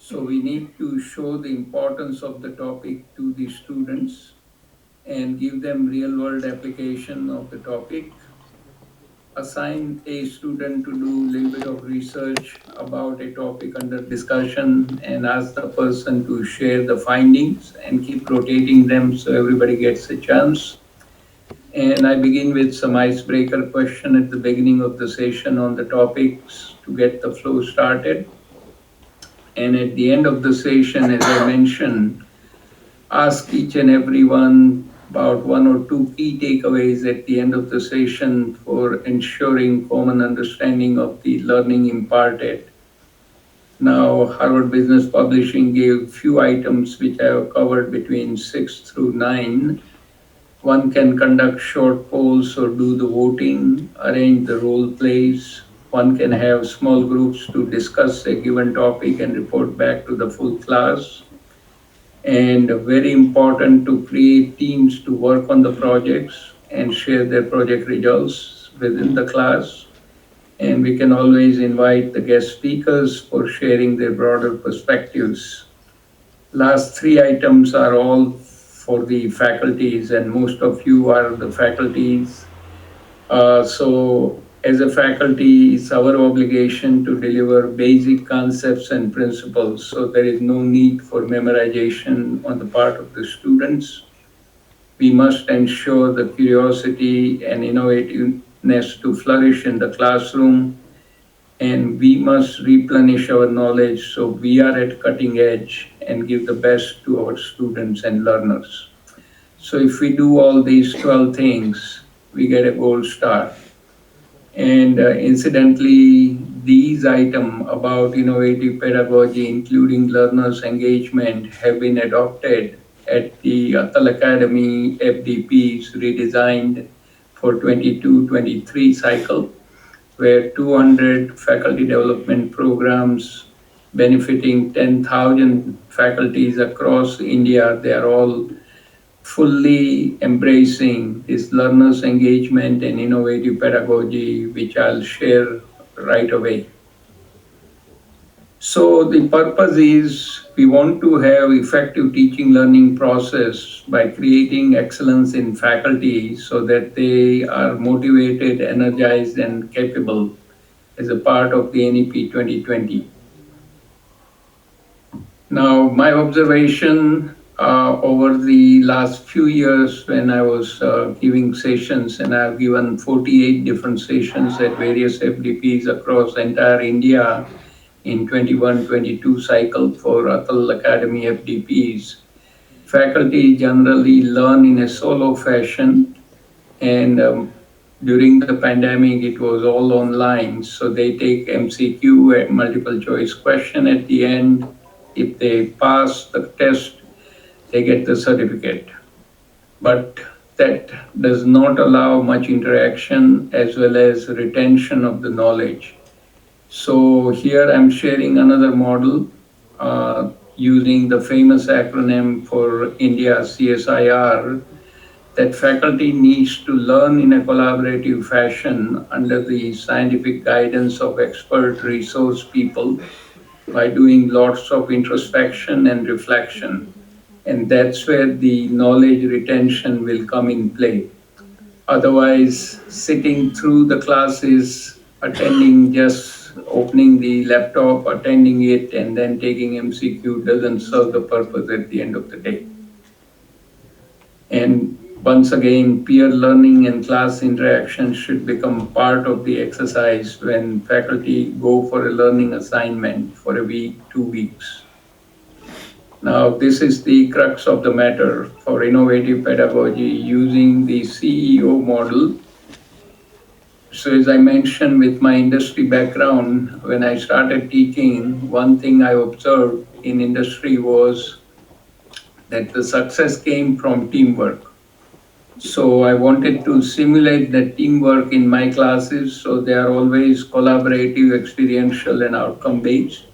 So we need to show the importance of the topic to the students and give them real world application of the topic. Assign a student to do a little bit of research about a topic under discussion and ask the person to share the findings and keep rotating them so everybody gets a chance. And I begin with some icebreaker question at the beginning of the session on the topics to get the flow started. And at the end of the session, as I mentioned, ask each and every one about one or two key takeaways at the end of the session for ensuring common understanding of the learning imparted. Now, Harvard Business Publishing gave few items which I have covered between 6 through 9. One can conduct short polls or do the voting, arrange the role plays. One can have small groups to discuss a given topic and report back to the full class. And very important to create teams to work on the projects and share their project results within the class. And we can always invite the guest speakers for sharing their broader perspectives. Last three items are all for the faculties, and most of you are the faculties. So, as a faculty, it's our obligation to deliver basic concepts and principles. So, there is no need for memorization on the part of the students. We must ensure the curiosity and innovativeness to flourish in the classroom, and we must replenish our knowledge so we are at cutting edge and give the best to our students and learners. So if we do all these 12 things, we get a gold star. And incidentally, these items about innovative pedagogy, including learners' engagement, have been adopted at the Atal Academy FDPs redesigned for 22-23 cycle, where 200 faculty development programs benefiting 10,000 faculties across India, they are all fully embracing this learners engagement and innovative pedagogy, which I'll share right away. So the purpose is we want to have effective teaching learning process by creating excellence in faculty so that they are motivated, energized and capable as a part of the NEP 2020. Now, my observation over the last few years when I was giving sessions, and I've given 48 different sessions at various FDPs across entire India in 21-22 cycle for Atal Academy FDPs. Faculty generally learn in a solo fashion, and during the pandemic, it was all online. So they take MCQ, a multiple choice question at the end. If they pass the test, they get the certificate. But that does not allow much interaction as well as retention of the knowledge. So here I'm sharing another model using the famous acronym for India CSIR, that faculty needs to learn in a collaborative fashion under the scientific guidance of expert resource people by doing lots of introspection and reflection. And that's where the knowledge retention will come in play. Otherwise, sitting through the classes, attending just opening the laptop, attending it, and then taking MCQ doesn't serve the purpose at the end of the day. And once again, peer learning and class interaction should become part of the exercise when faculty go for a learning assignment for a week, 2 weeks. Now, this is the crux of the matter for innovative pedagogy using the CEO model. So, as I mentioned, with my industry background, when I started teaching, one thing I observed in industry was that the success came from teamwork. So I wanted to simulate that teamwork in my classes, so they are always collaborative, experiential, and outcome based.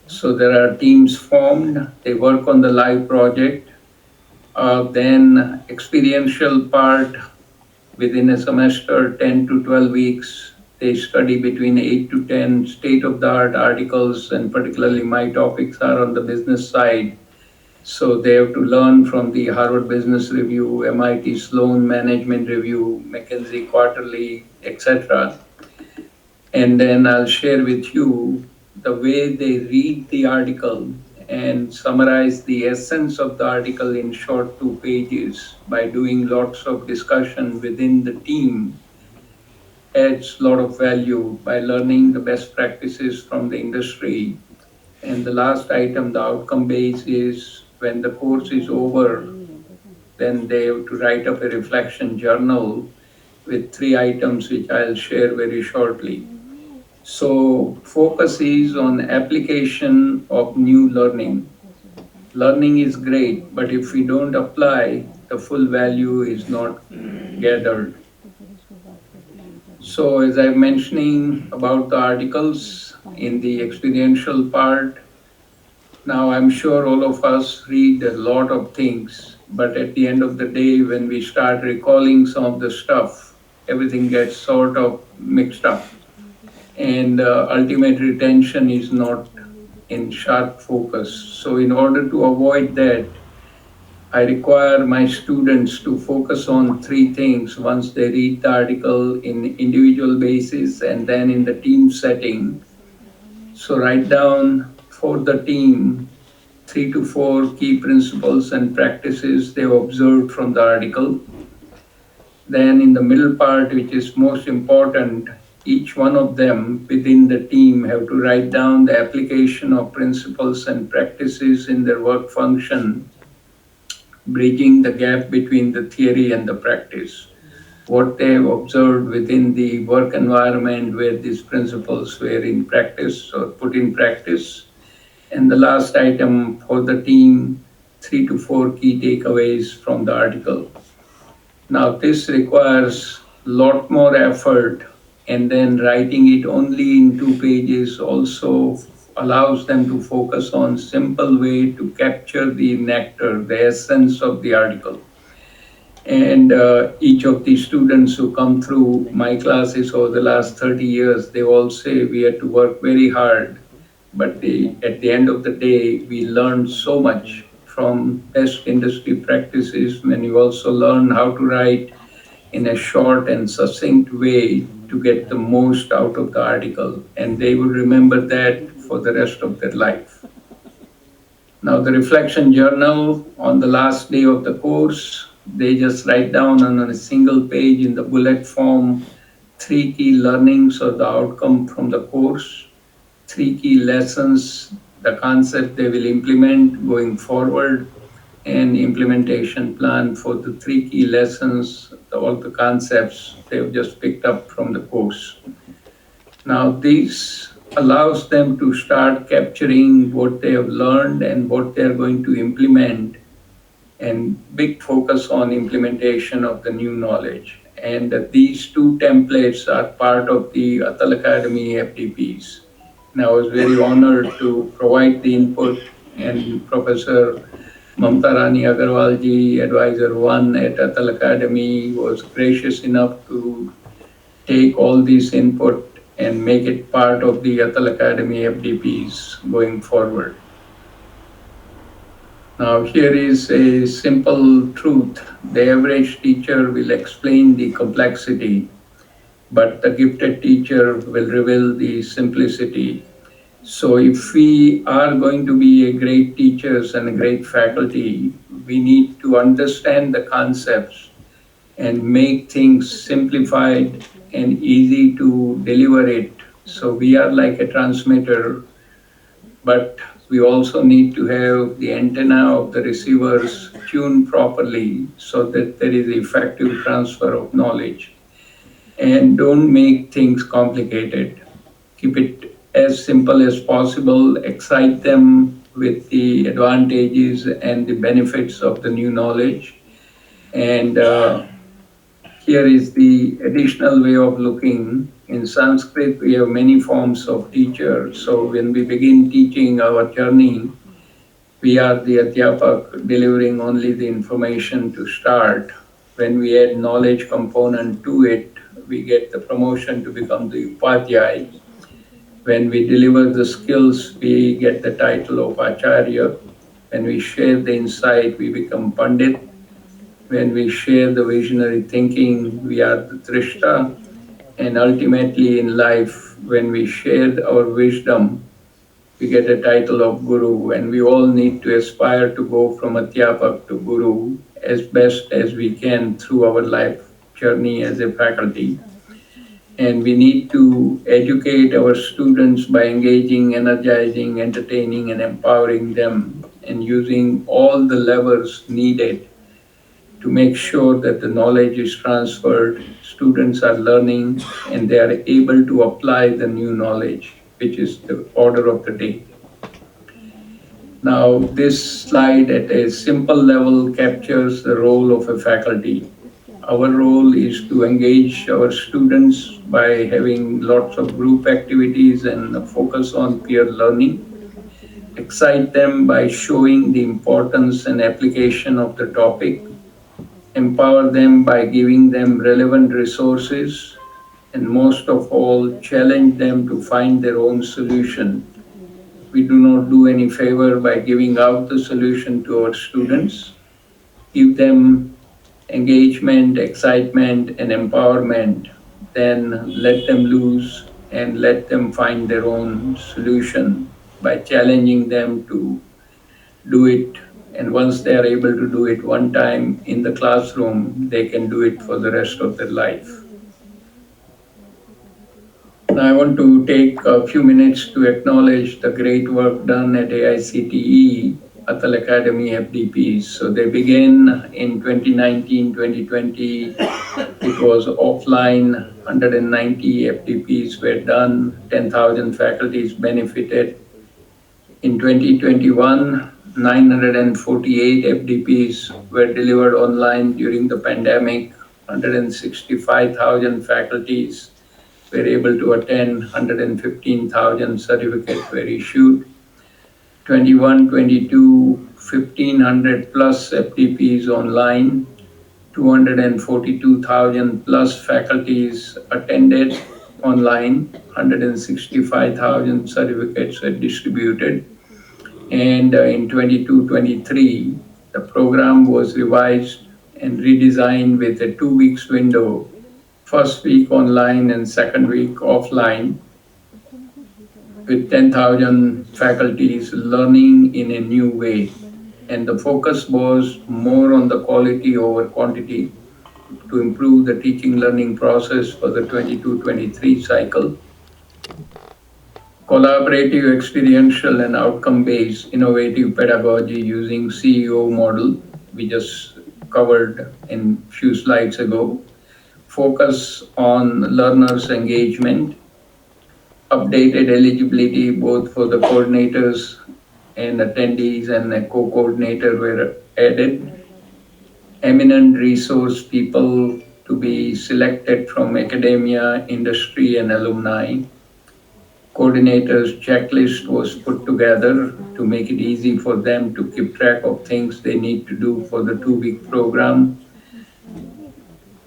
So there are teams formed, they work on the live project, then experiential part within a semester, 10 to 12 weeks, They study between 8 to 10 state of the art articles, and particularly my topics are on the business side. So they have to learn from the Harvard Business Review, MIT Sloan Management Review, McKinsey Quarterly, etc. And then I'll share with you the way they read the article and summarize the essence of the article in short 2 pages by doing lots of discussion within the team adds a lot of value by learning the best practices from the industry. And the last item, the outcome base, is when the course is over, then they have to write up a reflection journal with 3 items, which I'll share very shortly. So, focus is on application of new learning. Learning is great, but if we don't apply, the full value is not gathered. So, as I'm mentioning about the articles in the experiential part, now I'm sure all of us read a lot of things, but at the end of the day, when we start recalling some of the stuff, everything gets sort of mixed up, and ultimate retention is not in sharp focus. So, in order to avoid that, I require my students to focus on 3 things once they read the article in individual basis and then in the team setting. So, write down for the team 3 to 4 key principles and practices they've observed from the article. Then, in the middle part, which is most important, each one of them within the team have to write down the application of principles and practices in their work function, bridging the gap between the theory and the practice. What they have observed within the work environment where these principles were in practice or put in practice. And the last item for the team, 3 to 4 key takeaways from the article. Now, this requires a lot more effort, and then writing it only in 2 pages also allows them to focus on simple way to capture the nectar, the essence of the article. And each of the students who come through my classes over the last 30 years, they all say we had to work very hard, but at the end of the day, we learned so much from best industry practices when you also learn how to write in a short and succinct way to get the most out of the article. And they will remember that for the rest of their life. Now, the reflection journal on the last day of the course, they just write down on a single page in the bullet form 3 key learnings or the outcome from the course, 3 key lessons, the concept they will implement going forward, and implementation plan for the 3 key lessons, all the concepts they've just picked up from the course. Now, this allows them to start capturing what they have learned and what they are going to implement, and big focus on implementation of the new knowledge. And these 2 templates are part of the Atal Academy FDPs. And I was very honored to provide the input, and Professor Mamta Rani Agarwal ji, Advisor 1 at Atal Academy, was gracious enough to take all this input and make it part of the Atal Academy FDPs going forward. Now, here is a simple truth. The average teacher will explain the complexity, but the gifted teacher will reveal the simplicity. So, if we are going to be a great teachers and a great faculty, we need to understand the concepts and make things simplified and easy to deliver it. So, we are like a transmitter, but we also need to have the antenna of the receivers tuned properly so that there is effective transfer of knowledge. And don't make things complicated. Keep it as simple as possible, excite them with the advantages and the benefits of the new knowledge. And here is the additional way of looking. In Sanskrit, we have many forms of teacher. So when we begin teaching our journey, we are the Adhyapak delivering only the information to start. When we add knowledge component to it, we get the promotion to become the Upadhyay. When we deliver the skills, we get the title of Acharya. When we share the insight, we become Pandit. When we share the visionary thinking, we are the Trishta. And ultimately in life, when we share our wisdom, we get a title of Guru. And we all need to aspire to go from Adhyapak to Guru as best as we can through our life journey as a faculty. And we need to educate our students by engaging, energizing, entertaining, and empowering them, and using all the levers needed to make sure that the knowledge is transferred, students are learning, and they are able to apply the new knowledge, which is the order of the day. Now, this slide at a simple level captures the role of a faculty. Our role is to engage our students by having lots of group activities and focus on peer learning, excite them by showing the importance and application of the topic, empower them by giving them relevant resources, and most of all, challenge them to find their own solution. We do not do any favor by giving out the solution to our students. Give them engagement, excitement, and empowerment, then let them loose and let them find their own solution by challenging them to do it. And once they are able to do it one time in the classroom, they can do it for the rest of their life. Now, I want to take a few minutes to acknowledge the great work done at AICTE, Atal Academy FDPs. So they began in 2019, 2020. It was offline, 190 FDPs were done, 10,000 faculties benefited. In 2021, 948 FDPs were delivered online during the pandemic, 165,000 faculties were able to attend, 115,000 certificates were issued. 21-22, 1,500 plus FTPs online, 242,000 plus faculties attended online, 165,000 certificates were distributed. And in 22-23, the program was revised and redesigned with a 2 weeks window, first week online and second week offline, with 10,000 faculties learning in a new way. And the focus was more on the quality over quantity to improve the teaching learning process for the 22-23 cycle. Collaborative, experiential, and outcome-based innovative pedagogy using CEO model, we just covered in few slides ago. Focus on learners' engagement, updated eligibility both for the coordinators and attendees, and a co-coordinator were added. Eminent resource people to be selected from academia, industry, and alumni. Coordinators checklist was put together to make it easy for them to keep track of things they need to do for the 2 week program.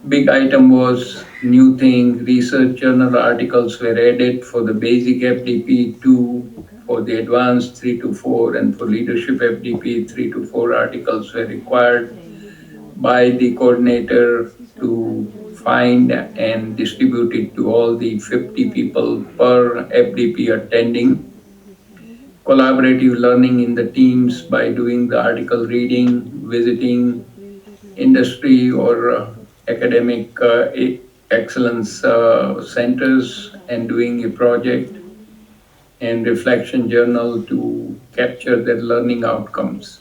Big item was new thing, research journal articles were added for the basic FDP 2, for the advanced 3 to 4, and for leadership FDP 3 to 4 articles were required by the coordinator to find and distribute it to all the 50 people per FDP attending. Collaborative learning in the teams by doing the article reading, visiting industry or academic excellence centers and doing a project and reflection journal to capture their learning outcomes.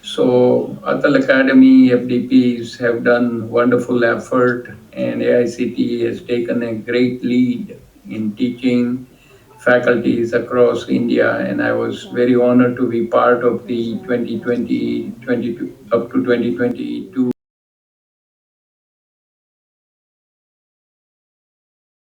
So Atal Academy FDPs have done wonderful effort, and AICTE has taken a great lead in teaching faculties across India, and I was very honored to be part of the 2020 22, up to 2022